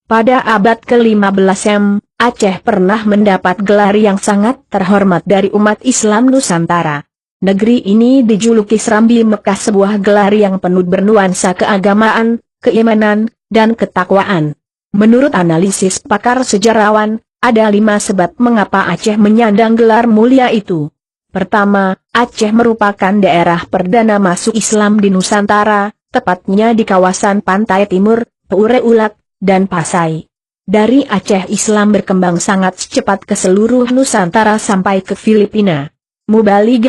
Pada abad ke-15 Aceh pernah mendapat gelar yang sangat terhormat dari umat Islam Nusantara. Negeri ini dijuluki Serambi Mekah, sebuah gelar yang penuh bernuansa keagamaan, keimanan, dan ketakwaan. Menurut analisis pakar sejarawan, ada 5 sebab mengapa Aceh menyandang gelar mulia itu. Pertama, Aceh merupakan daerah perdana masuk Islam di Nusantara, tepatnya di kawasan pantai timur, Pure Ulat, dan Pasai. Dari Aceh Islam berkembang sangat cepat ke seluruh Nusantara sampai ke Filipina. Mubaligh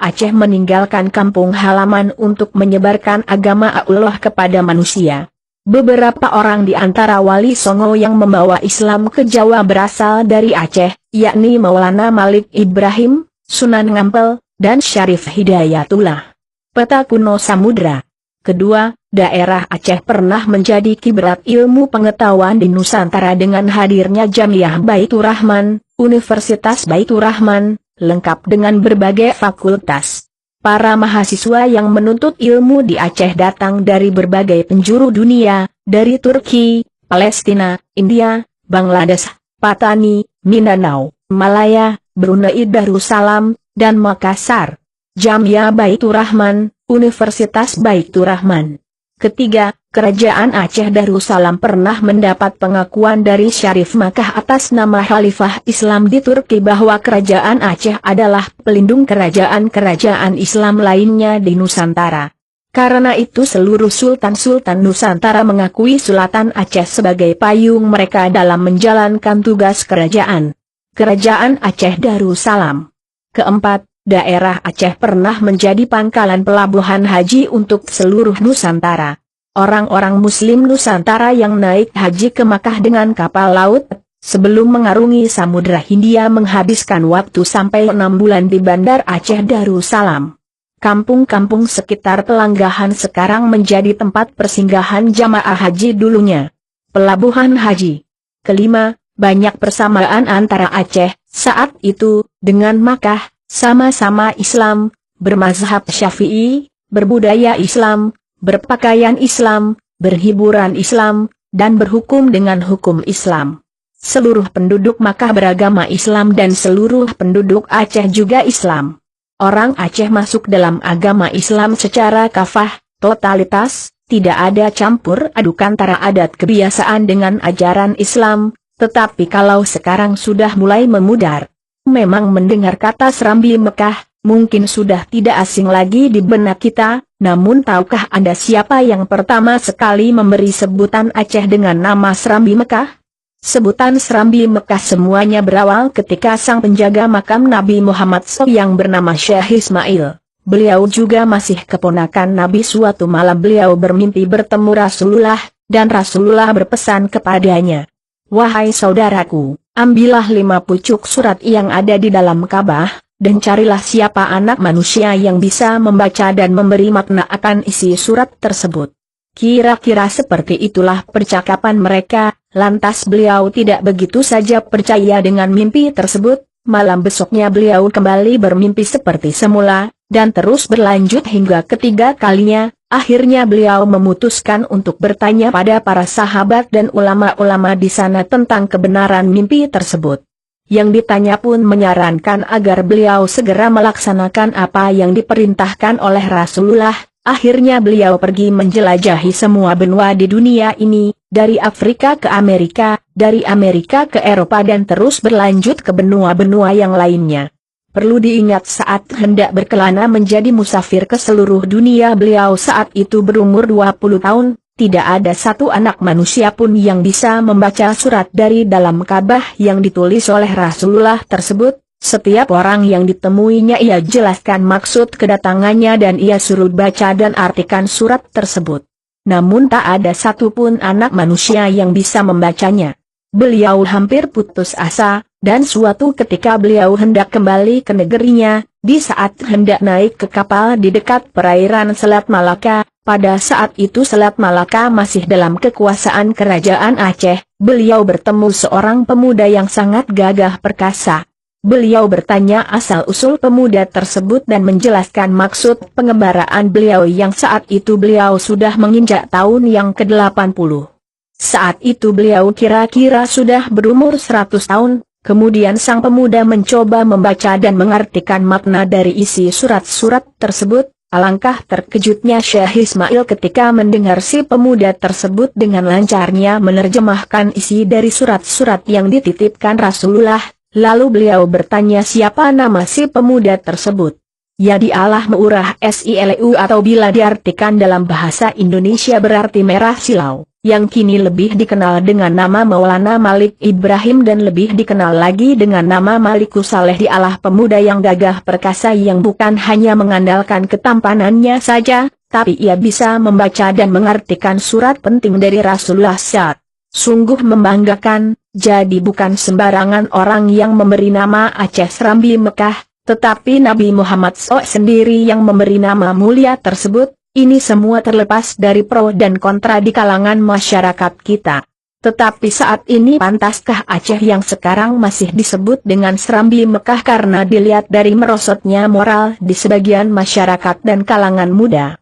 Aceh meninggalkan kampung halaman untuk menyebarkan agama Allah kepada manusia. Beberapa orang di antara Wali Songo yang membawa Islam ke Jawa berasal dari Aceh, yakni Maulana Malik Ibrahim, Sunan Ngampel, dan Syarif Hidayatullah. Peta kuno Samudra. Kedua, daerah Aceh pernah menjadi kiblat ilmu pengetahuan di Nusantara dengan hadirnya Jamiah Baitur Rahman, Universitas Baitur Rahman, lengkap dengan berbagai fakultas. Para mahasiswa yang menuntut ilmu di Aceh datang dari berbagai penjuru dunia, dari Turki, Palestina, India, Bangladesh, Patani, Mindanao, Malaya, Brunei Darussalam, dan Makassar. Jamiah Baitur Rahman, Universitas Baitur Rahman. Ketiga, Kerajaan Aceh Darussalam pernah mendapat pengakuan dari Syarif Makkah atas nama Khalifah Islam di Turki bahwa Kerajaan Aceh adalah pelindung kerajaan-kerajaan Islam lainnya di Nusantara. Karena itu seluruh Sultan-Sultan Nusantara mengakui Sultan Aceh sebagai payung mereka dalam menjalankan tugas kerajaan. Kerajaan Aceh Darussalam. Keempat, daerah Aceh pernah menjadi pangkalan pelabuhan haji untuk seluruh Nusantara. Orang-orang Muslim Nusantara yang naik haji ke Makkah dengan kapal laut, sebelum mengarungi Samudra Hindia menghabiskan waktu sampai 6 bulan di Bandar Aceh Darussalam. Kampung-kampung sekitar Pelanggahan sekarang menjadi tempat persinggahan jamaah haji dulunya. Pelabuhan haji. Kelima, banyak persamaan antara Aceh saat itu dengan Makkah. Sama-sama Islam, bermazhab Syafi'i, berbudaya Islam, berpakaian Islam, berhiburan Islam, dan berhukum dengan hukum Islam. Seluruh penduduk Makkah beragama Islam dan seluruh penduduk Aceh juga Islam. Orang Aceh masuk dalam agama Islam secara kafah, totalitas, tidak ada campur aduk antara adat kebiasaan dengan ajaran Islam, tetapi kalau sekarang sudah mulai memudar. Memang mendengar kata Serambi Mekah, mungkin sudah tidak asing lagi di benak kita, namun tahukah Anda siapa yang pertama sekali memberi sebutan Aceh dengan nama Serambi Mekah? Sebutan Serambi Mekah semuanya berawal ketika sang penjaga makam Nabi Muhammad SAW yang bernama Syekh Ismail. Beliau juga masih keponakan Nabi. Suatu malam beliau bermimpi bertemu Rasulullah, dan Rasulullah berpesan kepadanya, "Wahai saudaraku, ambillah 5 pucuk surat yang ada di dalam Ka'bah, dan carilah siapa anak manusia yang bisa membaca dan memberi makna akan isi surat tersebut." Kira-kira seperti itulah percakapan mereka, lantas beliau tidak begitu saja percaya dengan mimpi tersebut. Malam besoknya beliau kembali bermimpi seperti semula, dan terus berlanjut hingga ketiga kalinya. Akhirnya beliau memutuskan untuk bertanya pada para sahabat dan ulama-ulama di sana tentang kebenaran mimpi tersebut. Yang ditanya pun menyarankan agar beliau segera melaksanakan apa yang diperintahkan oleh Rasulullah. Akhirnya beliau pergi menjelajahi semua benua di dunia ini, dari Afrika ke Amerika, dari Amerika ke Eropa dan terus berlanjut ke benua-benua yang lainnya. Perlu diingat saat hendak berkelana menjadi musafir ke seluruh dunia beliau saat itu berumur 20 tahun, tidak ada satu anak manusia pun yang bisa membaca surat dari dalam Ka'bah yang ditulis oleh Rasulullah tersebut. Setiap orang yang ditemuinya ia jelaskan maksud kedatangannya dan ia suruh baca dan artikan surat tersebut. Namun tak ada satupun anak manusia yang bisa membacanya. Beliau hampir putus asa, dan suatu ketika beliau hendak kembali ke negerinya, di saat hendak naik ke kapal di dekat perairan Selat Malaka, pada saat itu Selat Malaka masih dalam kekuasaan kerajaan Aceh, beliau bertemu seorang pemuda yang sangat gagah perkasa. Beliau bertanya asal-usul pemuda tersebut dan menjelaskan maksud pengembaraan beliau yang saat itu beliau sudah menginjak tahun yang ke-80. Saat itu beliau kira-kira sudah berumur 100 tahun. Kemudian sang pemuda mencoba membaca dan mengartikan makna dari isi surat-surat tersebut. Alangkah terkejutnya Syekh Ismail ketika mendengar si pemuda tersebut dengan lancarnya menerjemahkan isi dari surat-surat yang dititipkan Rasulullah. Lalu beliau bertanya siapa nama si pemuda tersebut. Ya dialah Meurah Silu atau bila diartikan dalam bahasa Indonesia berarti merah silau, yang kini lebih dikenal dengan nama Maulana Malik Ibrahim dan lebih dikenal lagi dengan nama Malikus Saleh. Dialah pemuda yang gagah perkasa yang bukan hanya mengandalkan ketampanannya saja, tapi ia bisa membaca dan mengartikan surat penting dari Rasulullah SAW. Sungguh membanggakan, jadi bukan sembarangan orang yang memberi nama Aceh Serambi Mekah, tetapi Nabi Muhammad SAW sendiri yang memberi nama mulia tersebut. Ini semua terlepas dari pro dan kontra di kalangan masyarakat kita. Tetapi saat ini pantaskah Aceh yang sekarang masih disebut dengan Serambi Mekah karena dilihat dari merosotnya moral di sebagian masyarakat dan kalangan muda?